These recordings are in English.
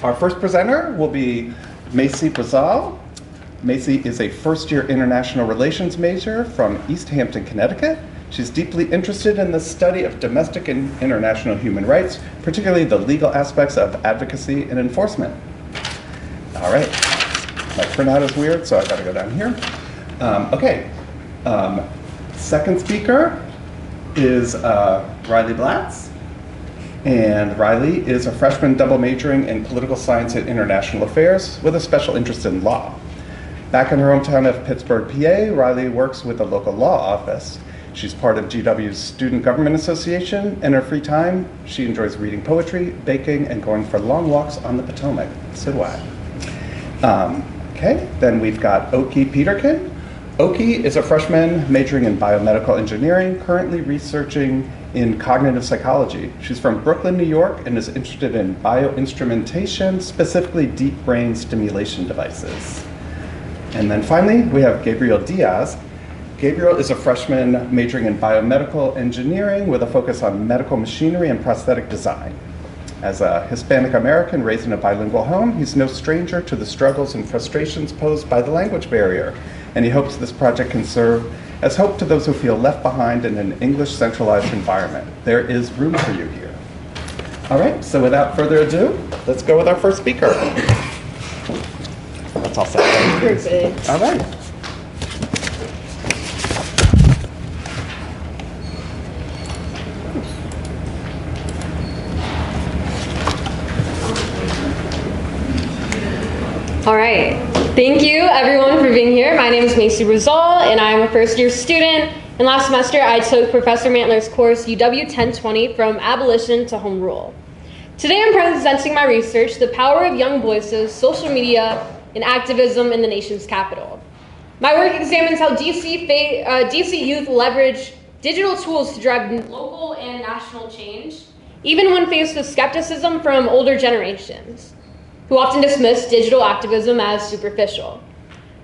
Our first presenter will be Macie Brazal. Macie is a first-year international relations major from East Hampton, Connecticut. She's deeply interested in the study of domestic and international human rights, particularly the legal aspects of advocacy and enforcement. All right, my printout is weird, so I gotta go down here. Second speaker is Riley Blatz. And Riley is a freshman double majoring in political science and international affairs with a special interest in law. Back in her hometown of Pittsburgh, PA, Riley works with the local law office. She's part of GW's Student Government Association. In her free time, she enjoys reading poetry, baking, and going for long walks on the Potomac. So do I. Then we've got Oki Peterkin. Oki is a freshman majoring in biomedical engineering, currently researching in cognitive psychology. She's from Brooklyn, New York, and is interested in bioinstrumentation, specifically deep brain stimulation devices. And then finally, we have Gabriel Diaz. Gabriel is a freshman majoring in biomedical engineering with a focus on medical machinery and prosthetic design. As a Hispanic American raised in a bilingual home, he's no stranger to the struggles and frustrations posed by the language barrier, and he hopes this project can serve as hope to those who feel left behind in an English-centralized environment. There is room for you here. All right, so without further ado, let's go with our first speaker. That's all set. Perfect. All right. All right. Thank you, everyone, for being here. My name is Macie Brazal, and I'm a first-year student. And last semester, I took Professor Mantler's course, UW 1020, From Abolition to Home Rule. Today, I'm presenting my research, The Power of Young Voices, Social Media, and Activism in the Nation's Capital. My work examines how DC youth leverage digital tools to drive local and national change, even when faced with skepticism from older generations, who often dismiss digital activism as superficial.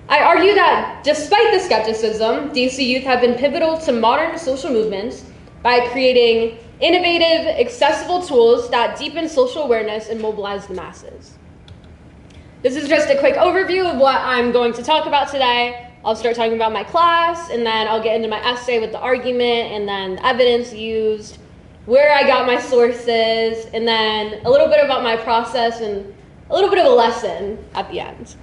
I argue that despite the skepticism, DC youth have been pivotal to modern social movements by creating innovative, accessible tools that deepen social awareness and mobilize the masses. This is just a quick overview of what I'm going to talk about today. I'll start talking about my class, and then I'll get into my essay with the argument, and then the evidence used, where I got my sources, and then a little bit about my process and a little bit of a lesson at the end.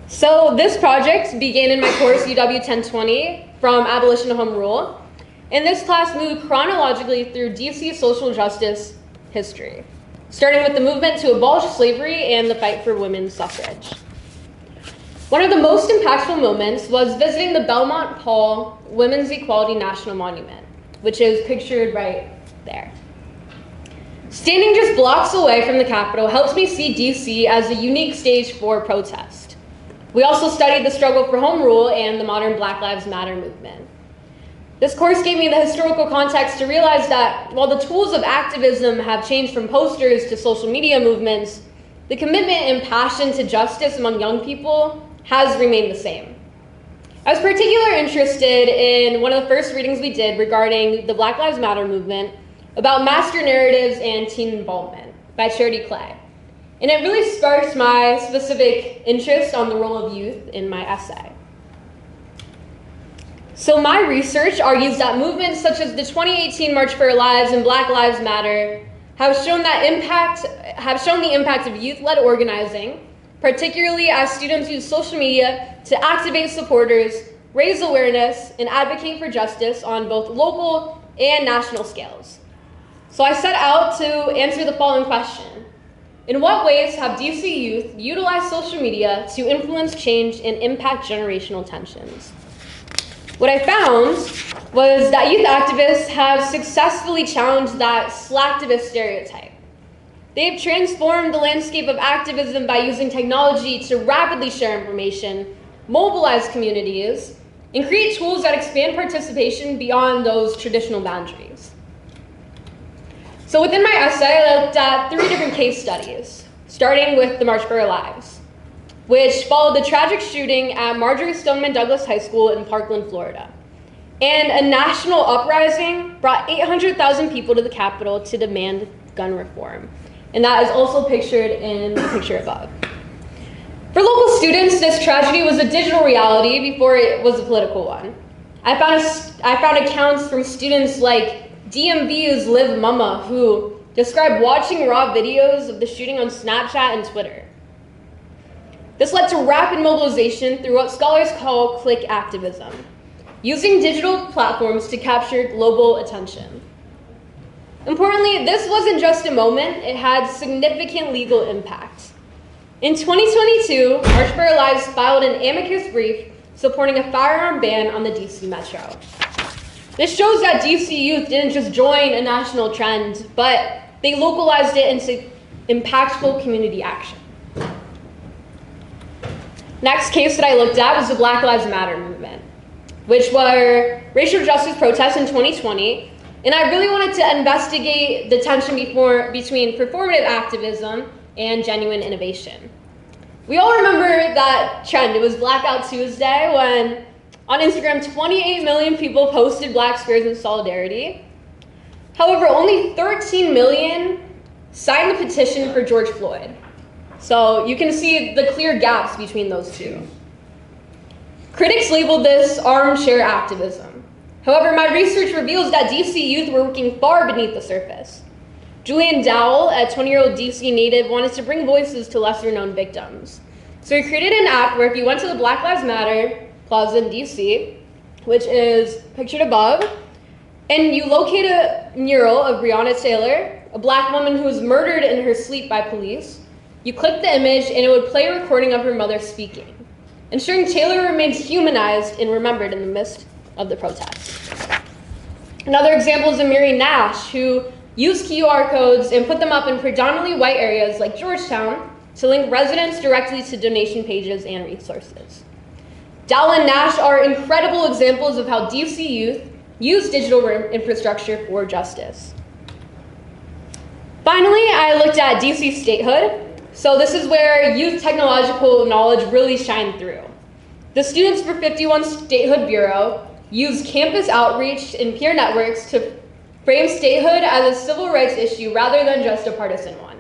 So this project began in my course UW 1020, From Abolition to Home Rule. And this class moved chronologically through DC social justice history, starting with the movement to abolish slavery and the fight for women's suffrage. One of the most impactful moments was visiting the Belmont Hall Women's Equality National Monument, which is pictured right there. Standing just blocks away from the Capitol helps me see DC as a unique stage for protest. We also studied the struggle for home rule and the modern Black Lives Matter movement. This course gave me the historical context to realize that while the tools of activism have changed from posters to social media movements, the commitment and passion to justice among young people has remained the same. I was particularly interested in one of the first readings we did regarding the Black Lives Matter movement about master narratives and teen involvement by Charity Clay. And it really sparked my specific interest on the role of youth in my essay. So my research argues that movements such as the 2018 March for Our Lives and Black Lives Matter have shown the impact of youth-led organizing, particularly as students use social media to activate supporters, raise awareness, and advocate for justice on both local and national scales. So I set out to answer the following question. In what ways have DC youth utilized social media to influence change and impact generational tensions? What I found was that youth activists have successfully challenged that slacktivist stereotype. They've transformed the landscape of activism by using technology to rapidly share information, mobilize communities, and create tools that expand participation beyond those traditional boundaries. So within my essay, I looked at 3 different case studies, starting with the March for Our Lives, which followed the tragic shooting at Marjory Stoneman Douglas High School in Parkland, Florida. And a national uprising brought 800,000 people to the Capitol to demand gun reform. and that is also pictured in the picture above. For local students, this tragedy was a digital reality before it was a political one. I found accounts from students like DMV's Liv Mama, who described watching raw videos of the shooting on Snapchat and Twitter. This led to rapid mobilization through what scholars call click activism, using digital platforms to capture global attention. Importantly, this wasn't just a moment, it had significant legal impact. In 2022, March for Our Lives filed an amicus brief supporting a firearm ban on the DC Metro. This shows that DC youth didn't just join a national trend, but they localized it into impactful community action. Next case that I looked at was the Black Lives Matter movement, which were racial justice protests in 2020, and I really wanted to investigate the tension between performative activism and genuine innovation. We all remember that trend. It was Blackout Tuesday when on Instagram 28 million people posted black squares in solidarity. However, only 13 million signed the petition for George Floyd. So you can see the clear gaps between those two. Critics labeled this armchair activism. However, my research reveals that DC youth were working far beneath the surface. Julian Dowell, a 20-year-old DC native, wanted to bring voices to lesser-known victims. So he created an app where if you went to the Black Lives Matter Plaza in DC, which is pictured above, and you locate a mural of Breonna Taylor, a black woman who was murdered in her sleep by police, you click the image and it would play a recording of her mother speaking, ensuring Taylor remains humanized and remembered in the midst of the protests. Another example is Amiri Nash, who used QR codes and put them up in predominantly white areas like Georgetown to link residents directly to donation pages and resources. Dowell and Nash are incredible examples of how DC youth use digital infrastructure for justice. Finally, I looked at DC statehood. So this is where youth technological knowledge really shined through. The Students for 51 Statehood Bureau used campus outreach and peer networks to frame statehood as a civil rights issue rather than just a partisan one.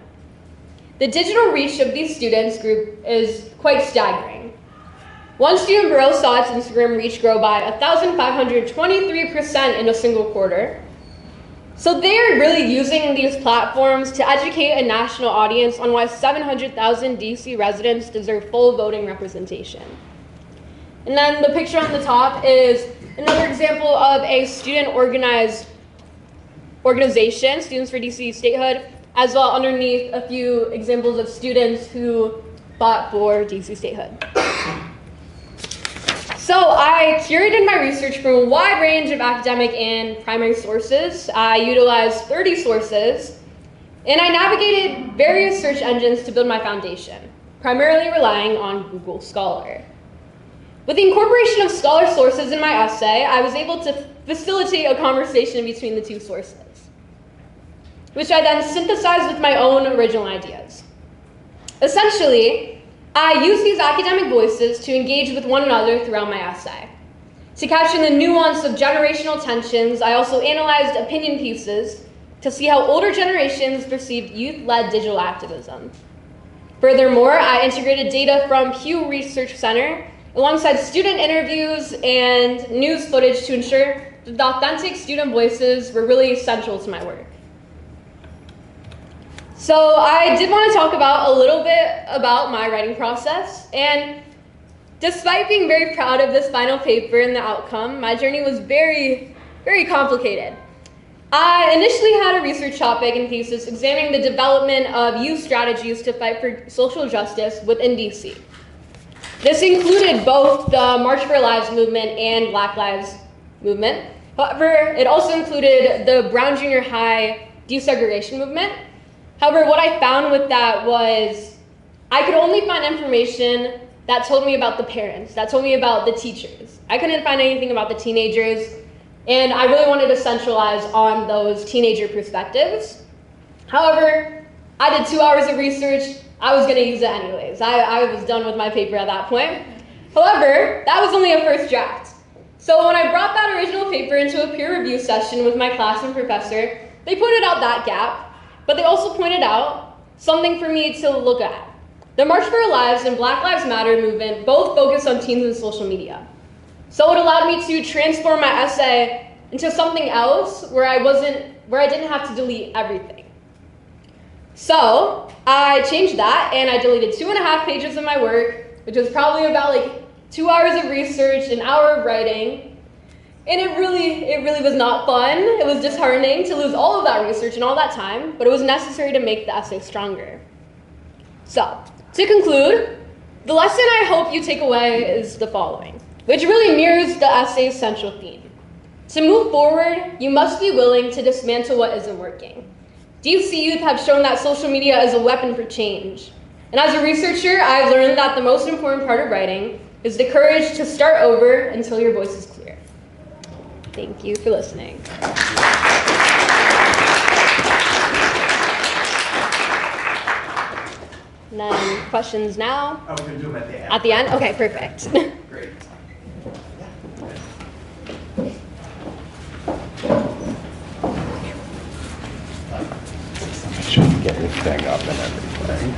The digital reach of these students group is quite staggering. One student bureau saw its Instagram reach grow by 1,523% in a single quarter. So they are really using these platforms to educate a national audience on why 700,000 DC residents deserve full voting representation. And then the picture on the top is another example of a student-organized organization, Students for DC Statehood, as well underneath a few examples of students who fought for DC statehood. So I curated my research from a wide range of academic and primary sources. I utilized 30 sources, and I navigated various search engines to build my foundation, primarily relying on Google Scholar. With the incorporation of scholar sources in my essay, I was able to facilitate a conversation between the two sources, which I then synthesized with my own original ideas. Essentially, I used these academic voices to engage with one another throughout my essay. To capture the nuance of generational tensions, I also analyzed opinion pieces to see how older generations perceived youth-led digital activism. Furthermore, I integrated data from Pew Research Center alongside student interviews and news footage to ensure that the authentic student voices were really central to my work. So I did want to talk about a little bit about my writing process, and despite being very proud of this final paper and the outcome, my journey was very, very complicated. I initially had a research topic and thesis examining the development of youth strategies to fight for social justice within DC. This included both the March for Our Lives movement and Black Lives movement. However, it also included the Brown Junior High desegregation movement. However, what I found with that was I could only find information that told me about the parents, that told me about the teachers. I couldn't find anything about the teenagers, and I really wanted to centralize on those teenager perspectives. However, I did 2 hours of research. I was going to use it anyways. I was done with my paper at that point. However, that was only a first draft. So when I brought that original paper into a peer review session with my class and professor, they pointed out that gap. But they also pointed out something for me to look at. The March for Our Lives and Black Lives Matter movement both focus on teens and social media. So it allowed me to transform my essay into something else where I didn't have to delete everything. So I changed that and I deleted 2.5 pages of my work, which was probably about like 2 hours of research, an hour of writing. And it really was not fun. It was disheartening to lose all of that research and all that time, but it was necessary to make the essay stronger. So, to conclude, the lesson I hope you take away is the following, which really mirrors the essay's central theme. To move forward, you must be willing to dismantle what isn't working. DC youth have shown that social media is a weapon for change. And as a researcher, I've learned that the most important part of writing is the courage to start over until your voice is clear. Thank you for listening. And then questions now? Oh, we can do them at the end. At the end? Okay, perfect. Great. Make sure you get your thing up and everything.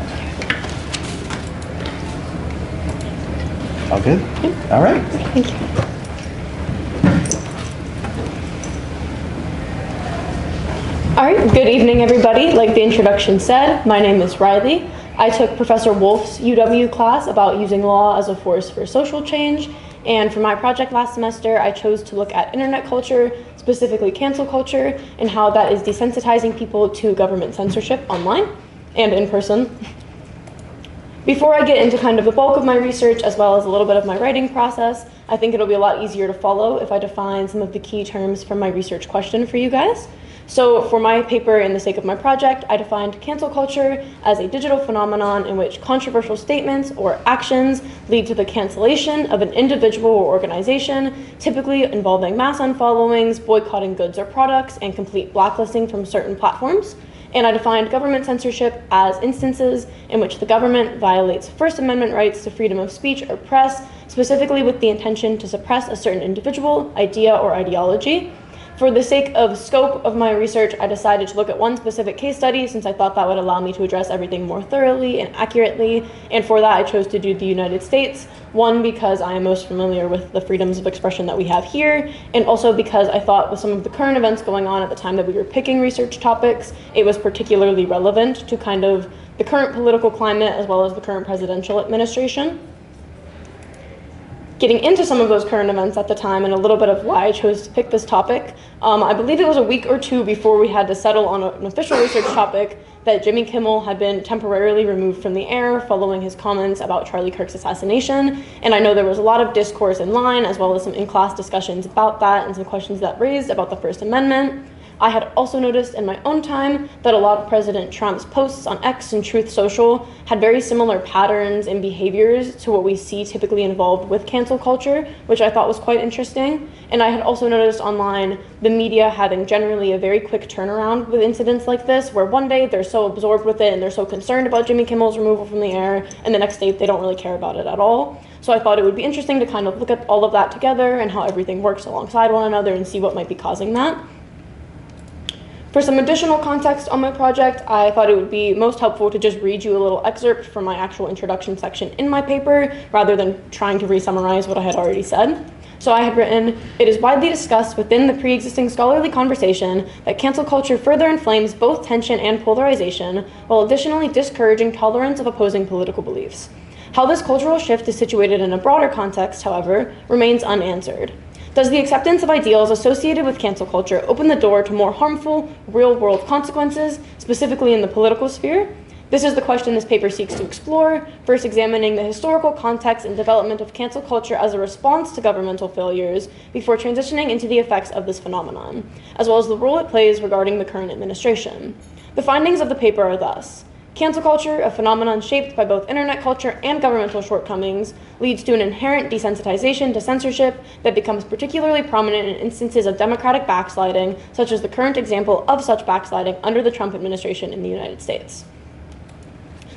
All good? All right. Thank you. All right, good evening, everybody. Like the introduction said, my name is Riley. I took Professor Wolfe's UW class about using law as a force for social change. And for my project last semester, I chose to look at internet culture, specifically cancel culture, and how that is desensitizing people to government censorship online and in person. Before I get into kind of the bulk of my research, as well as a little bit of my writing process, I think it'll be a lot easier to follow if I define some of the key terms from my research question for you guys. So for my paper, in the sake of my project, I defined cancel culture as a digital phenomenon in which controversial statements or actions lead to the cancellation of an individual or organization, typically involving mass unfollowings, boycotting goods or products, and complete blacklisting from certain platforms. And I defined government censorship as instances in which the government violates First Amendment rights to freedom of speech or press, specifically with the intention to suppress a certain individual, idea, or ideology. For the sake of scope of my research, I decided to look at one specific case study since I thought that would allow me to address everything more thoroughly and accurately. And for that, I chose to do the United States. One, because I am most familiar with the freedoms of expression that we have here, and also because I thought with some of the current events going on at the time that we were picking research topics, it was particularly relevant to kind of the current political climate as well as the current presidential administration. Getting into some of those current events at the time and a little bit of why I chose to pick this topic, I believe it was a week or two before we had to settle on an official research topic that Jimmy Kimmel had been temporarily removed from the air following his comments about Charlie Kirk's assassination. And I know there was a lot of discourse in line as well as some in-class discussions about that and some questions that raised about the First Amendment. I had also noticed in my own time that a lot of President Trump's posts on X and Truth Social had very similar patterns and behaviors to what we see typically involved with cancel culture, which I thought was quite interesting. And I had also noticed online the media having generally a very quick turnaround with incidents like this, where one day they're so absorbed with it and they're so concerned about Jimmy Kimmel's removal from the air, and the next day they don't really care about it at all. So I thought it would be interesting to kind of look at all of that together and how everything works alongside one another and see what might be causing that. For some additional context on my project, I thought it would be most helpful to just read you a little excerpt from my actual introduction section in my paper, rather than trying to re-summarize what I had already said. So I had written, "It is widely discussed within the pre-existing scholarly conversation that cancel culture further inflames both tension and polarization, while additionally discouraging tolerance of opposing political beliefs. How this cultural shift is situated in a broader context, however, remains unanswered. Does the acceptance of ideals associated with cancel culture open the door to more harmful, real-world consequences, specifically in the political sphere? This is the question this paper seeks to explore, first examining the historical context and development of cancel culture as a response to governmental failures, before transitioning into the effects of this phenomenon, as well as the role it plays regarding the current administration. The findings of the paper are thus: cancel culture, a phenomenon shaped by both internet culture and governmental shortcomings, leads to an inherent desensitization to censorship that becomes particularly prominent in instances of democratic backsliding, such as the current example of such backsliding under the Trump administration in the United States."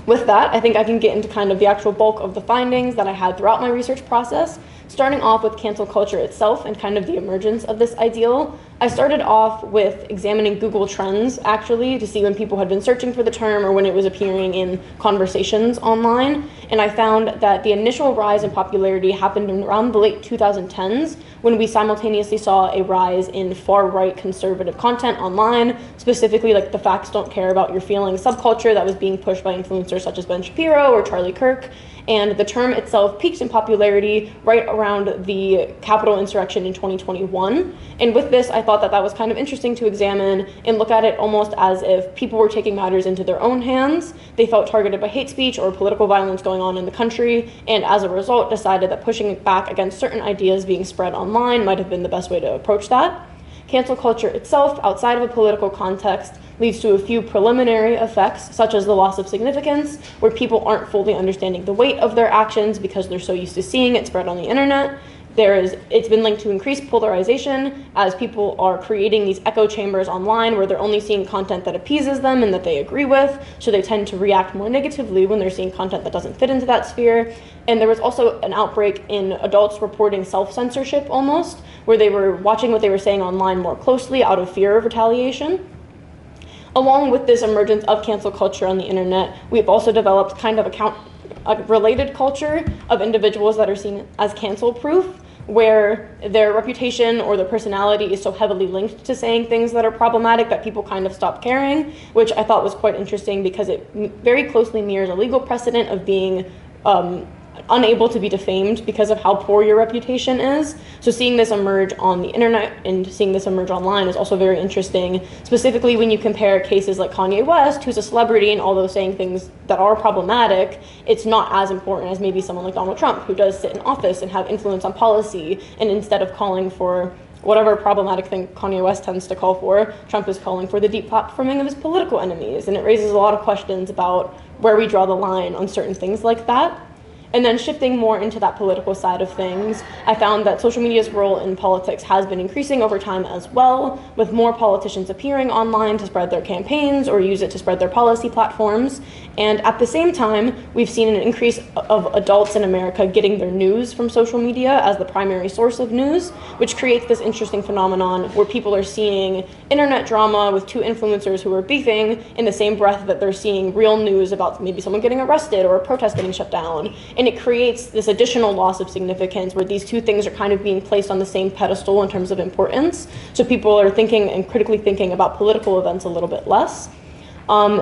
With that, I think I can get into kind of the actual bulk of the findings that I had throughout my research process, starting off with cancel culture itself and kind of the emergence of this ideal. I started off with examining Google Trends, actually, to see when people had been searching for the term or when it was appearing in conversations online. And I found that the initial rise in popularity happened around the late 2010s, when we simultaneously saw a rise in far-right conservative content online, specifically like the facts don't care about your feelings subculture that was being pushed by influencers such as Ben Shapiro or Charlie Kirk. And the term itself peaked in popularity right around the Capitol insurrection in 2021. And with this, I thought that that was kind of interesting to examine and look at it almost as if people were taking matters into their own hands. They felt targeted by hate speech or political violence going on in the country, and as a result decided that pushing back against certain ideas being spread online might have been the best way to approach that. Cancel culture itself, outside of a political context, leads to a few preliminary effects, such as the loss of significance, where people aren't fully understanding the weight of their actions because they're so used to seeing it spread on the internet. It's been linked to increased polarization as people are creating these echo chambers online where they're only seeing content that appeases them and that they agree with, so they tend to react more negatively when they're seeing content that doesn't fit into that sphere. And there was also an outbreak in adults reporting self-censorship almost, where they were watching what they were saying online more closely out of fear of retaliation. Along with this emergence of cancel culture on the internet, we've also developed kind of a related culture of individuals that are seen as cancel-proof, where their reputation or their personality is so heavily linked to saying things that are problematic that people kind of stop caring, which I thought was quite interesting because it very closely mirrors a legal precedent of being unable to be defamed because of how poor your reputation is. So seeing this emerge on the internet and seeing this emerge online is also very interesting, specifically when you compare cases like Kanye West, who's a celebrity, and although saying things that are problematic, it's not as important as maybe someone like Donald Trump, who does sit in office and have influence on policy, and instead of calling for whatever problematic thing Kanye West tends to call for, Trump is calling for the deplatforming of his political enemies. And it raises a lot of questions about where we draw the line on certain things like that. And then shifting more into that political side of things, I found that social media's role in politics has been increasing over time as well, with more politicians appearing online to spread their campaigns or use it to spread their policy platforms. And at the same time, we've seen an increase of adults in America getting their news from social media as the primary source of news, which creates this interesting phenomenon where people are seeing internet drama with two influencers who are beefing in the same breath that they're seeing real news about maybe someone getting arrested or a protest getting shut down. And it creates this additional loss of significance where these two things are kind of being placed on the same pedestal in terms of importance. So people are thinking and critically thinking about political events a little bit less.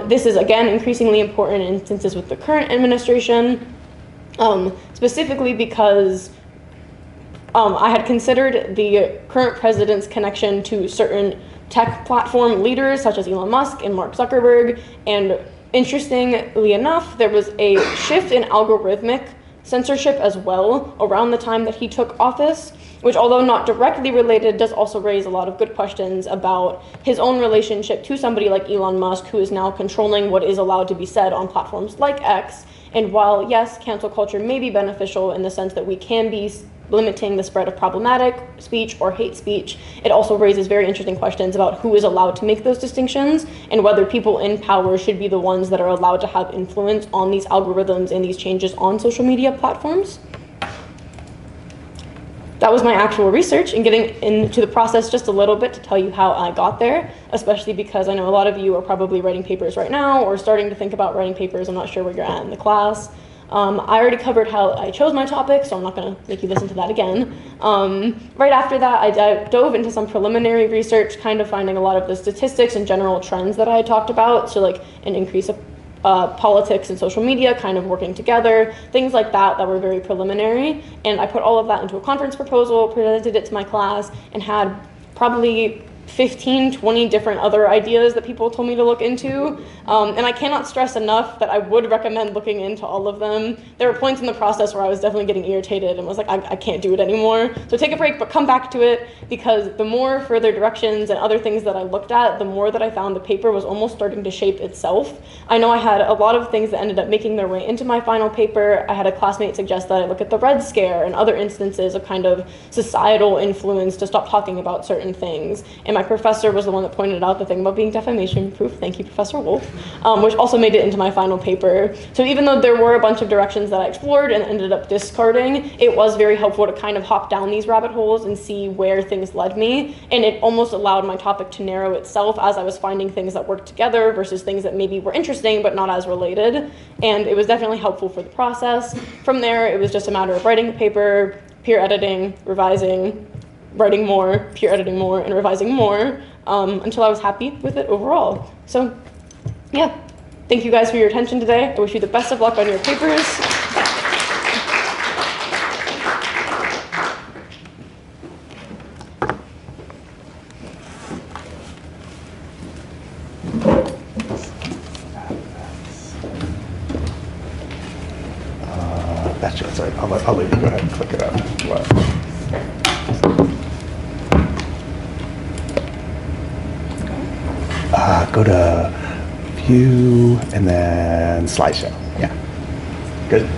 This is, again, increasingly important in instances with the current administration, specifically because I had considered the current president's connection to certain tech platform leaders such as Elon Musk and Mark Zuckerberg, and interestingly enough, there was a shift in algorithmic censorship as well around the time that he took office, which, although not directly related, does also raise a lot of good questions about his own relationship to somebody like Elon Musk, who is now controlling what is allowed to be said on platforms like X. And while, yes, cancel culture may be beneficial in the sense that we can be limiting the spread of problematic speech or hate speech, it also raises very interesting questions about who is allowed to make those distinctions and whether people in power should be the ones that are allowed to have influence on these algorithms and these changes on social media platforms. That was my actual research, and getting into the process just a little bit to tell you how I got there, especially because I know a lot of you are probably writing papers right now or starting to think about writing papers. I'm not sure where you're at in the class. I already covered how I chose my topic, so I'm not going to make you listen to that again. Right after that, I dove into some preliminary research, kind of finding a lot of the statistics and general trends that I had talked about, so like an increase of politics and social media kind of working together, things like that that were very preliminary. And I put all of that into a conference proposal, presented it to my class, and had probably 15, 20 different other ideas that people told me to look into. And I cannot stress enough that I would recommend looking into all of them. There were points in the process where I was definitely getting irritated and was like, I can't do it anymore. So take a break, but come back to it, because the more further directions and other things that I looked at, the more that I found the paper was almost starting to shape itself. I know I had a lot of things that ended up making their way into my final paper. I had a classmate suggest that I look at the Red Scare and other instances of kind of societal influence to stop talking about certain things. And and my professor was the one that pointed out the thing about being defamation proof. Thank you, Professor Wolfe, which also made it into my final paper. So even though there were a bunch of directions that I explored and ended up discarding, it was very helpful to kind of hop down these rabbit holes and see where things led me. And it almost allowed my topic to narrow itself as I was finding things that worked together versus things that maybe were interesting but not as related. And it was definitely helpful for the process. From there, it was just a matter of writing the paper, peer editing, revising, writing more, peer editing more, and revising more until I was happy with it overall. So yeah, thank you guys for your attention today. I wish you the best of luck on your papers. That's yours. Sorry, I'll leave you. Go ahead and click it up. Go to View and then Slideshow. Yeah. Good.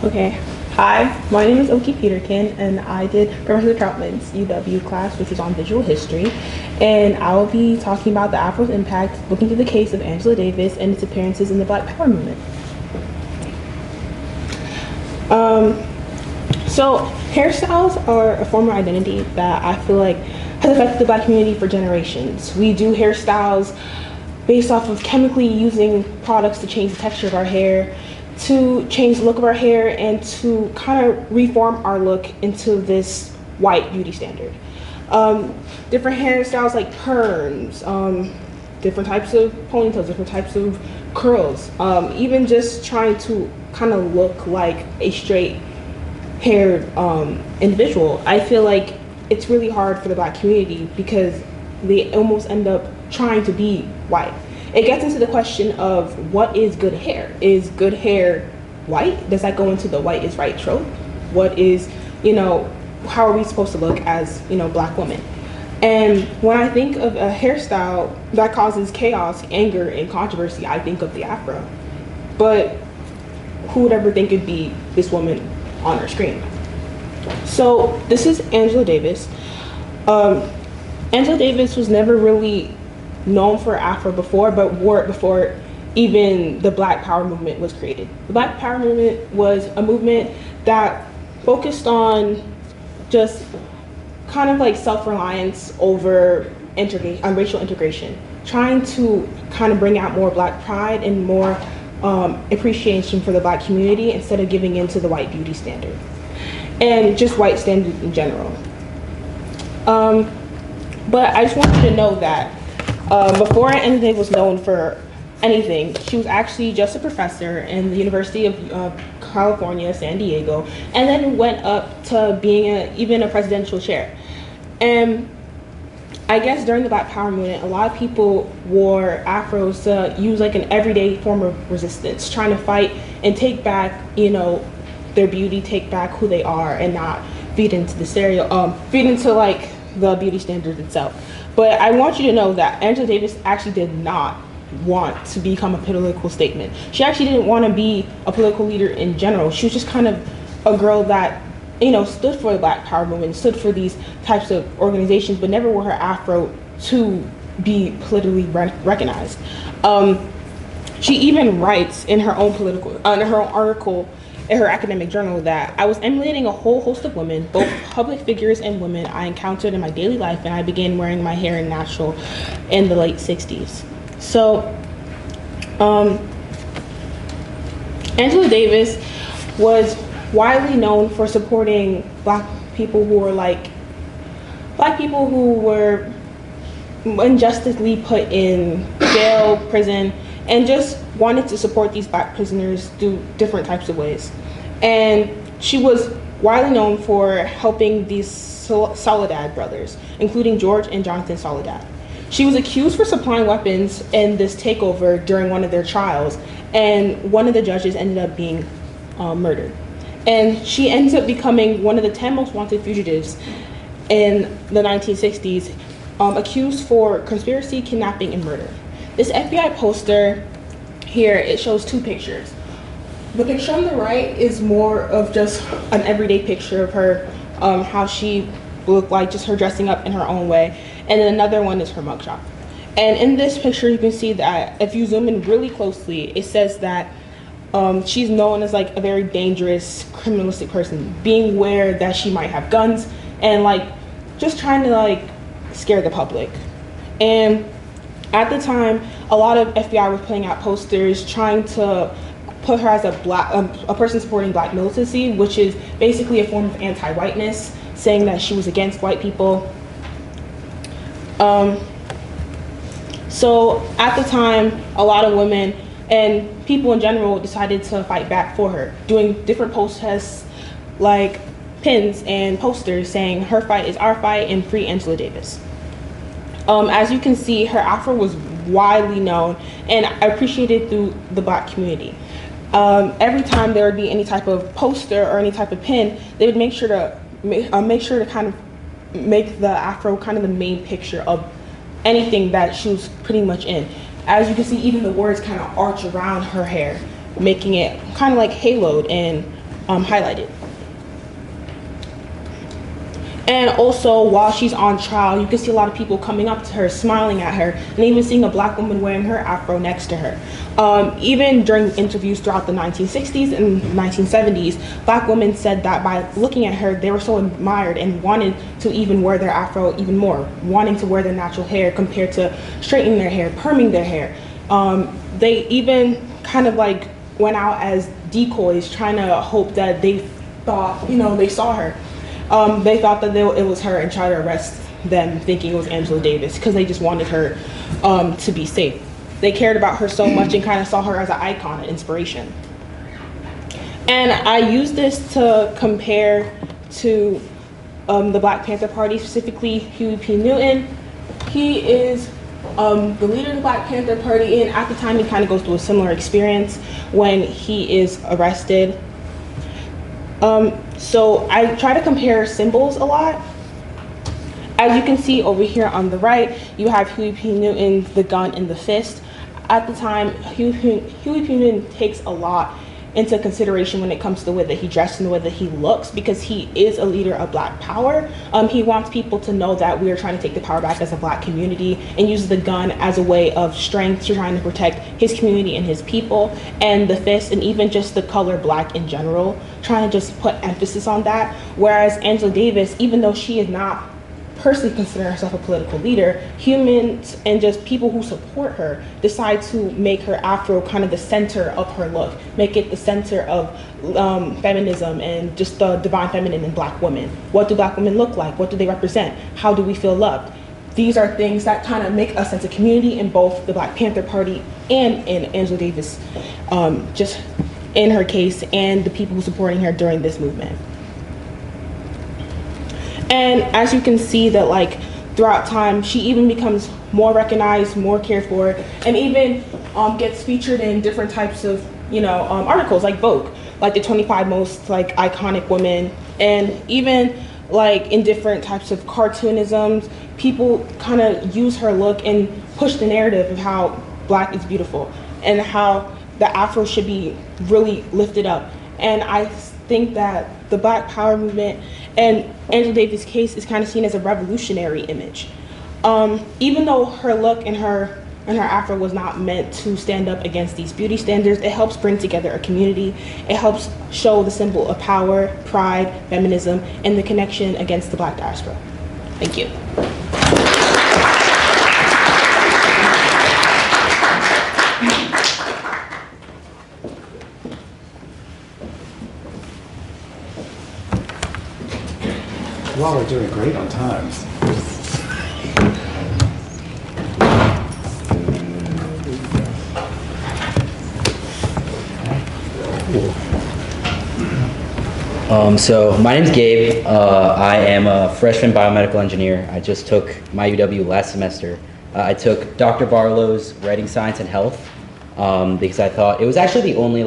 Okay. Hi, my name is Oki Peterkin, and I did Professor Troutman's UW class, which is on visual history, and I will be talking about the Afro's impact, looking through the case of Angela Davis and its appearances in the Black Power movement. So hairstyles are a form of identity that I feel like has affected the Black community for generations. We do hairstyles based off of chemically using products to change the texture of our hair, to change the look of our hair, and to kind of reform our look into this white beauty standard. Different hairstyles like perms, different types of ponytails, different types of curls, even just trying to kind of look like a straight haired individual. I feel like it's really hard for the Black community because they almost end up trying to be white. It gets into the question of what is good hair? Is good hair white? Does that go into the white is right trope? What is, how are we supposed to look as, Black women? And when I think of a hairstyle that causes chaos, anger, and controversy, I think of the Afro. But who would ever think it'd be this woman on our screen? So this is Angela Davis. Angela Davis was never really known for Afro before, but wore it before even the Black Power movement was created. The Black Power movement was a movement that focused on just kind of like self-reliance over racial integration, trying to kind of bring out more Black pride and more appreciation for the Black community instead of giving into the white beauty standard and just white standards in general. But I just want you to know that before anything was known for anything, she was actually just a professor in the University of California, San Diego, and then went up to being even a presidential chair. And I guess during the Black Power movement, a lot of people wore afros to use like an everyday form of resistance, trying to fight and take back, their beauty, take back who they are, and not feed into the feed into like the beauty standards itself. But I want you to know that Angela Davis actually did not want to become a political statement. She actually didn't want to be a political leader in general. She was just kind of a girl that, stood for the Black Power movement, stood for these types of organizations, but never wore her afro to be politically recognized. She even writes in her own article in her academic journal that I was emulating a whole host of women, both public figures and women I encountered in my daily life, and I began wearing my hair in natural in the late 60s. So, Angela Davis was widely known for supporting Black people who were unjustly put in jail, prison, and just wanted to support these Black prisoners through different types of ways. And she was widely known for helping these Soledad brothers, including George and Jonathan Soledad. She was accused for supplying weapons in this takeover during one of their trials, and one of the judges ended up being murdered. And she ends up becoming one of the 10 most wanted fugitives in the 1960s, accused for conspiracy, kidnapping, and murder. This FBI poster here, it shows two pictures. The picture on the right is more of just an everyday picture of her, how she looked like, just her dressing up in her own way. And then another one is her mugshot. And in this picture, you can see that if you zoom in really closely, it says that she's known as like a very dangerous, criminalistic person, being aware that she might have guns and like just trying to like scare the public. And at the time, a lot of FBI was putting out posters trying to put her as a person supporting black militancy, which is basically a form of anti-whiteness, saying that she was against white people. So at the time, a lot of women and people in general decided to fight back for her, doing different protests like pins and posters saying her fight is our fight and free Angela Davis. As you can see, her Afro was widely known and appreciated through the black community. Every time there would be any type of poster or any type of pin, they would make sure to kind of make the Afro kind of the main picture of anything that she was pretty much in. As you can see, even the words kind of arch around her hair, making it kind of like haloed and highlighted. And also, while she's on trial, you can see a lot of people coming up to her, smiling at her, and even seeing a black woman wearing her Afro next to her. Even during interviews throughout the 1960s and 1970s, black women said that by looking at her, they were so admired and wanted to even wear their Afro even more, wanting to wear their natural hair compared to straightening their hair, perming their hair. They even kind of like went out as decoys, trying to hope that they thought, they saw her. They thought that it was her and tried to arrest them, thinking it was Angela Davis, because they just wanted her to be safe. They cared about her so much and kind of saw her as an icon, an inspiration. And I use this to compare to the Black Panther Party, specifically Huey P. Newton. He is the leader of the Black Panther Party, and at the time he kind of goes through a similar experience when he is arrested. So I try to compare symbols a lot. As you can see over here on the right, you have Huey P. Newton, the gun and the fist. At the time, Huey P. Newton takes a lot into consideration when it comes to the way that he dresses and the way that he looks, because he is a leader of Black power. He wants people to know that we are trying to take the power back as a Black community, and uses the gun as a way of strength to trying to protect his community and his people, and the fist, and even just the color Black in general, trying to just put emphasis on that. Whereas Angela Davis, even though she is not personally consider herself a political leader, humans and just people who support her decide to make her Afro kind of the center of her look, make it the center of feminism and just the divine feminine in Black women. What do Black women look like? What do they represent? How do we feel loved? These are things that kind of make a sense of community in both the Black Panther Party and in Angela Davis, just in her case, and the people who are supporting her during this movement. And as you can see that like throughout time, she even becomes more recognized, more cared for, and even gets featured in different types of, articles like Vogue, like the 25 most like iconic women, and even like in different types of cartoonisms, people kind of use her look and push the narrative of how Black is beautiful and how the Afro should be really lifted up. And I think that the Black Power movement and Angela Davis' case is kind of seen as a revolutionary image. Even though her look and her Afro was not meant to stand up against these beauty standards, it helps bring together a community. It helps show the symbol of power, pride, feminism, and the connection against the Black diaspora. Thank you. Wow, we're doing great on times. So my name's Gabe. I am a freshman biomedical engineer. I just took my UW last semester. I took Dr. Barlow's Writing Science and Health because I thought it was actually the only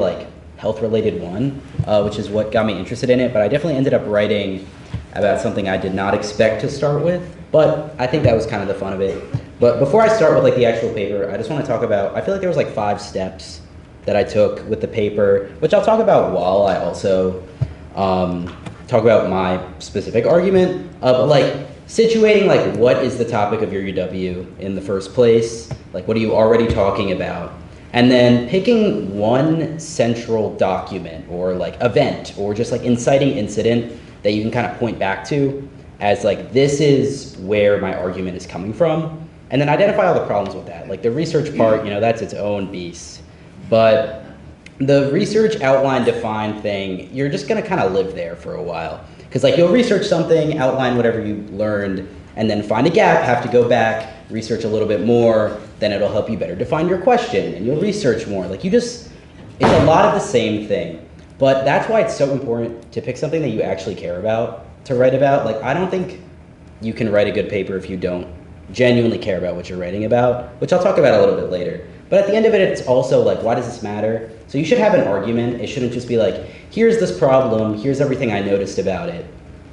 health-related one, which is what got me interested in it. But I definitely ended up writing about something I did not expect to start with, but I think that was kind of the fun of it. But before I start with like the actual paper, I just want to talk about, I feel like there was like 5 steps that I took with the paper, which I'll talk about while I also talk about my specific argument. But like situating like what is the topic of your UW in the first place, like what are you already talking about, and then picking one central document or like event or just like inciting incident that you can kind of point back to as like this is where my argument is coming from. And then identify all the problems with that. Like the research part, you know, that's its own beast. But the research outline define thing, you're just gonna kind of live there for a while. Because like you'll research something, outline whatever you learned, and then find a gap, have to go back, research a little bit more, then it'll help you better define your question, and you'll research more. Like it's a lot of the same thing. But that's why it's so important to pick something that you actually care about to write about. Like I don't think you can write a good paper if you don't genuinely care about what you're writing about, which I'll talk about a little bit later. But at the end of it, it's also like, why does this matter? So you should have an argument. It shouldn't just be like, here's this problem, here's everything I noticed about it,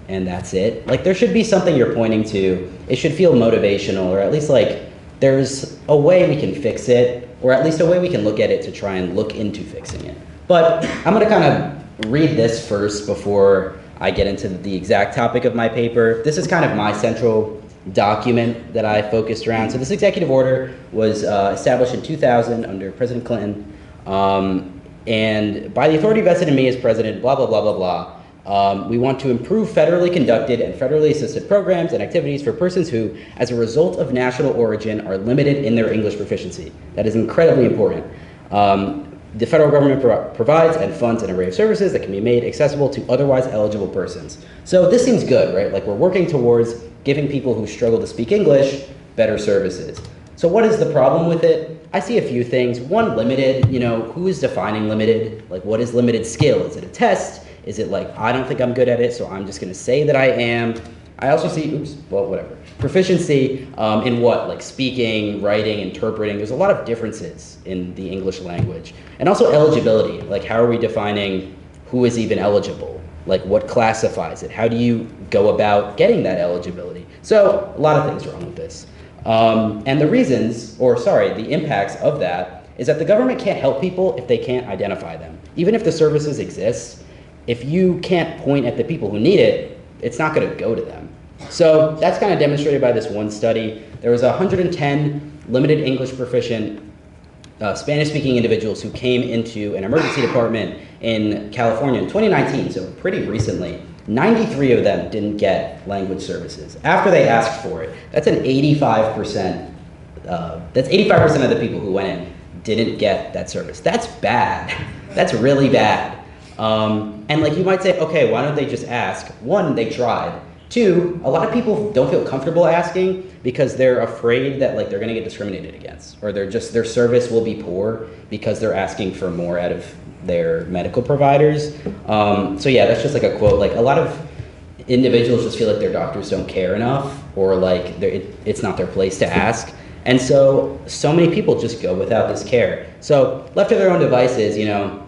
and that's it. Like there should be something you're pointing to. It should feel motivational, or at least like there's a way we can fix it, or at least a way we can look at it to try and look into fixing it. But I'm gonna kind of read this first before I get into the exact topic of my paper. This is kind of my central document that I focused around. So this executive order was established in 2000 under President Clinton, and by the authority vested in me as president, blah, blah, blah, blah, blah. We want to improve federally conducted and federally assisted programs and activities for persons who, as a result of national origin, are limited in their English proficiency. That is incredibly important. The federal government provides and funds an array of services that can be made accessible to otherwise eligible persons. So this seems good, right? Like we're working towards giving people who struggle to speak English better services. So what is the problem with it? I see a few things. One, limited, you know, who is defining limited? Like what is limited skill? Is it a test? Is it like, I don't think I'm good at it, so I'm just gonna say that I am? I also see, proficiency in what? Like speaking, writing, interpreting. There's a lot of differences in the English language. And also eligibility, like how are we defining who is even eligible? Like what classifies it? How do you go about getting that eligibility? So a lot of things wrong with this. And the reasons, the impacts of that is that the government can't help people if they can't identify them. Even if the services exist, if you can't point at the people who need it, it's not gonna go to them. So that's kind of demonstrated by this one study. There was 110 limited English proficient Spanish-speaking individuals who came into an emergency department in California in 2019, so pretty recently. 93 of them didn't get language services after they asked for it. That's an 85%, that's 85% of the people who went in didn't get that service. That's bad. That's really bad. And like you might say, okay, why don't they just ask? One, they tried. Two, a lot of people don't feel comfortable asking because they're afraid that like they're gonna get discriminated against, or their service will be poor because they're asking for more out of their medical providers. So yeah, that's just like a quote. Like a lot of individuals just feel like their doctors don't care enough, or like it's not their place to ask. And so many people just go without this care. So left to their own devices, you know,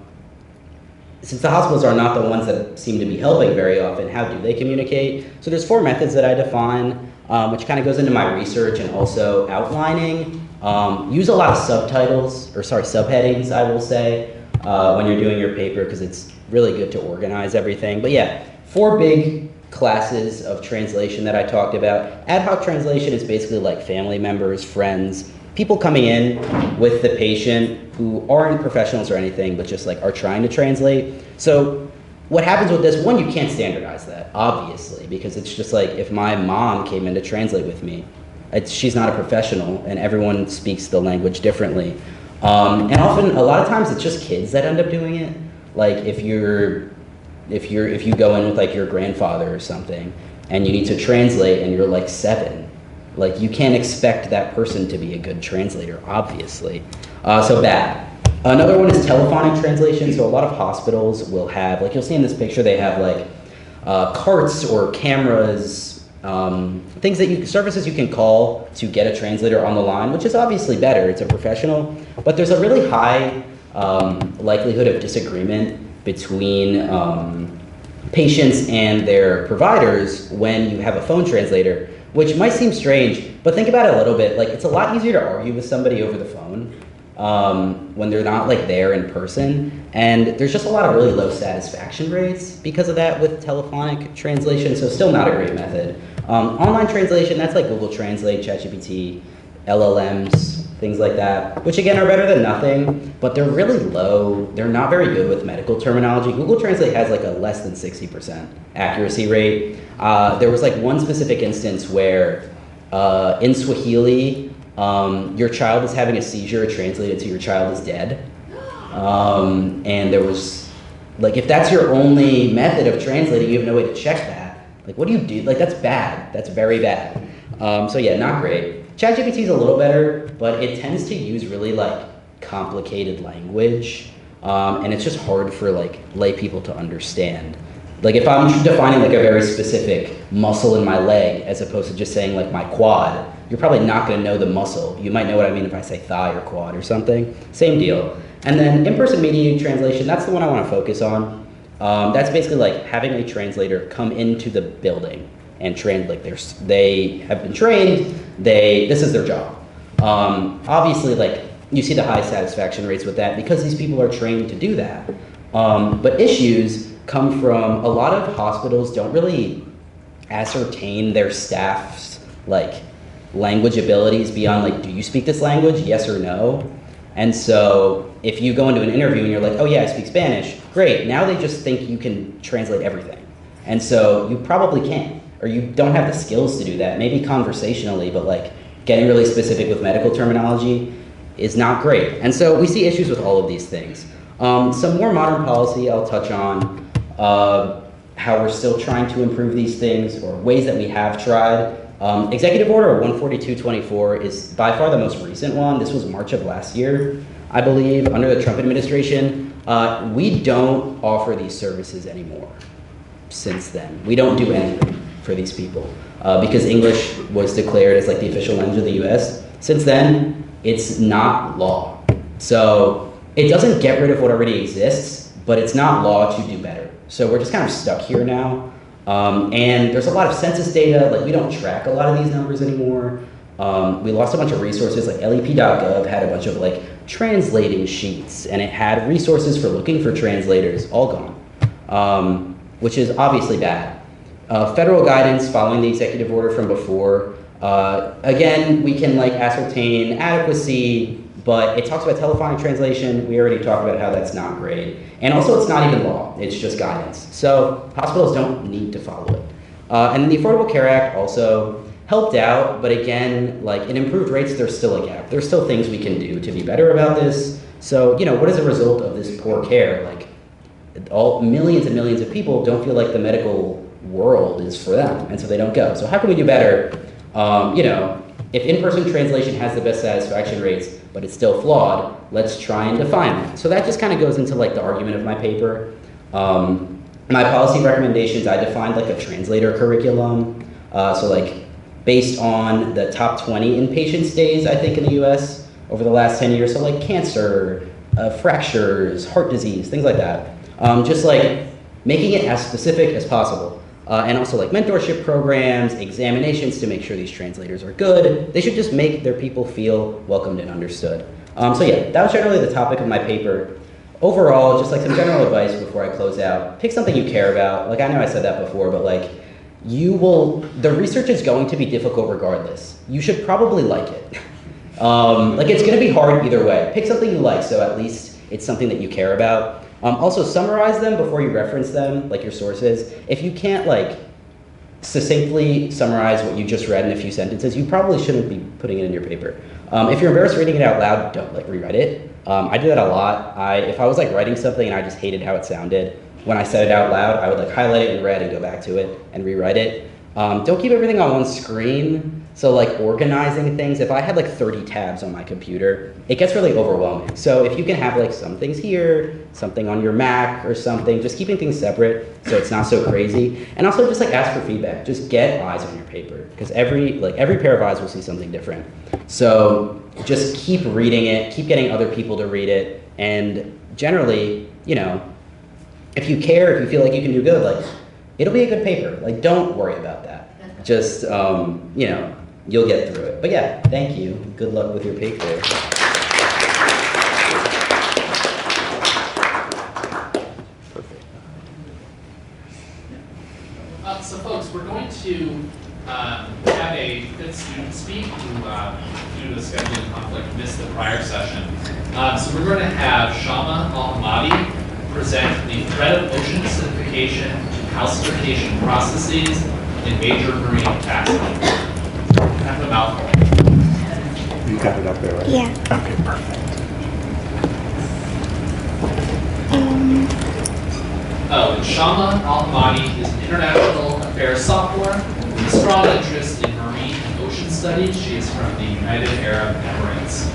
since the hospitals are not the ones that seem to be helping very often, how do they communicate? So there's 4 methods that I define, which kind of goes into my research and also outlining. Use a lot of subheadings, I will say, when you're doing your paper, because it's really good to organize everything. But yeah, 4 big classes of translation that I talked about. Ad hoc translation is basically like family members, friends, people coming in with the patient who aren't professionals or anything, but just like are trying to translate. So what happens with this, one, you can't standardize that, obviously, because it's just like if my mom came in to translate with me, she's not a professional and everyone speaks the language differently. And often, a lot of times it's just kids that end up doing it. Like if you go in with like your grandfather or something and you need to translate and you're like 7, like you can't expect that person to be a good translator, obviously. So bad. Another one is telephonic translation. So a lot of hospitals will have, like you'll see in this picture, they have like carts or cameras, services you can call to get a translator on the line, which is obviously better, it's a professional, but there's a really high likelihood of disagreement between patients and their providers when you have a phone translator, which might seem strange, but think about it a little bit. Like, it's a lot easier to argue with somebody over the phone when they're not like there in person. And there's just a lot of really low satisfaction rates because of that with telephonic translation, so still not a great method. Online translation, that's like Google Translate, ChatGPT, LLMs, things like that, which again are better than nothing, but they're really low. They're not very good with medical terminology. Google Translate has like a less than 60% accuracy rate. There was like one specific instance where in Swahili, your child is having a seizure translated to your child is dead. And there was, like, if that's your only method of translating, you have no way to check that. Like, what do you do? Like, that's bad. That's very bad. So yeah, not great. ChatGPT is a little better, but it tends to use really like complicated language, and it's just hard for like lay people to understand. Like if I'm defining like a very specific muscle in my leg as opposed to just saying like my quad, you're probably not going to know the muscle. You might know what I mean if I say thigh or quad or something. Same deal. And then in-person mediated translation, that's the one I want to focus on. That's basically like having a translator come into the building and translate. They have been trained. This is their job. Obviously, like you see the high satisfaction rates with that because these people are trained to do that. But issues come from a lot of hospitals don't really ascertain their staff's like language abilities beyond like, do you speak this language? Yes or no. And so if you go into an interview and you're like, oh yeah, I speak Spanish, great. Now they just think you can translate everything. And so you probably can't, or you don't have the skills to do that. Maybe conversationally, but like getting really specific with medical terminology is not great. And so we see issues with all of these things. Some more modern policy I'll touch on, how we're still trying to improve these things or ways that we have tried. Executive Order 14224 is by far the most recent one. This was March of last year, I believe, under the Trump administration. We don't offer these services anymore since then. We don't do anything for these people because English was declared as like the official language of the US. Since then, it's not law. So it doesn't get rid of what already exists, but it's not law to do better. So we're just kind of stuck here now. And there's a lot of census data, like we don't track a lot of these numbers anymore. We lost a bunch of resources, like lep.gov had a bunch of like translating sheets, and it had resources for looking for translators, all gone, which is obviously bad. Federal guidance following the executive order from before, again, we can like ascertain adequacy, but it talks about telephonic translation. We already talked about how that's not great. And also it's not even law, it's just guidance. So hospitals don't need to follow it. And then the Affordable Care Act also helped out, but again, like in improved rates, there's still a gap. There's still things we can do to be better about this. So, you know, what is a result of this poor care? Like millions and millions of people don't feel like the medical world is for them, and so they don't go. So how can we do better? You know, if in-person translation has the best satisfaction rates, but it's still flawed, let's try and define it. So that just kind of goes into like the argument of my paper. My policy recommendations, I defined like a translator curriculum. So like based on the top 20 inpatient stays, I think in the US over the last 10 years. So like cancer, fractures, heart disease, things like that. Just like making it as specific as possible. And also like mentorship programs, examinations to make sure these translators are good. They should just make their people feel welcomed and understood. So yeah, that was generally the topic of my paper. Overall, just like some general advice before I close out, pick something you care about. Like I know I said that before, but like the research is going to be difficult regardless. You should probably like it. Like it's gonna be hard either way. Pick something you like so at least it's something that you care about. Also summarize them before you reference them, like your sources. If you can't like succinctly summarize what you just read in a few sentences, you probably shouldn't be putting it in your paper. If you're embarrassed reading it out loud, don't like rewrite it. I do that a lot. If I was like writing something and I just hated how it sounded, when I said it out loud, I would like highlight it in red and go back to it and rewrite it. Don't keep everything on one screen. So like organizing things, if I had like 30 tabs on my computer, it gets really overwhelming. So if you can have like some things here, something on your Mac or something, just keeping things separate so it's not so crazy. And also just like ask for feedback. Just get eyes on your paper because every pair of eyes will see something different. So just keep reading it, keep getting other people to read it. And generally, you know, if you care, if you feel like you can do good, like it'll be a good paper. Like, don't worry about that. Just, you know, you'll get through it. But yeah, thank you. Good luck with your paper. So folks, we're going to have a fifth student speak who, due to a scheduling conflict, missed the prior session. So we're going to have Shama Al-Hamadi present the threat of ocean acidification to calcification processes in major marine taxonomy. Kind of a mouthful. You got it up there, right? Yeah. Okay, perfect. And Shama Al-Hamadi is an international affairs sophomore with a strong interest in marine and ocean studies. She is from the United Arab Emirates.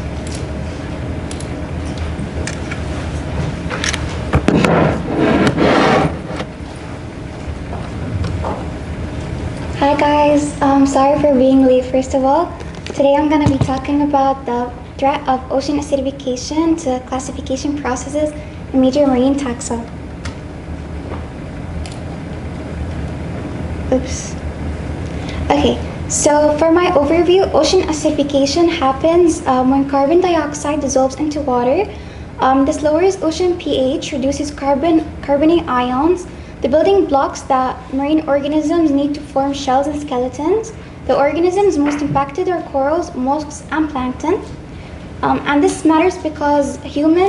Hi guys, sorry for being late first of all. Today I'm going to be talking about the threat of ocean acidification to classification processes in major marine taxa. Oops. Okay, so for my overview, ocean acidification happens when carbon dioxide dissolves into water. This lowers ocean pH, reduces carbonate ions, the building blocks that marine organisms need to form shells and skeletons. The organisms most impacted are corals, mollusks, and plankton. And this matters because humans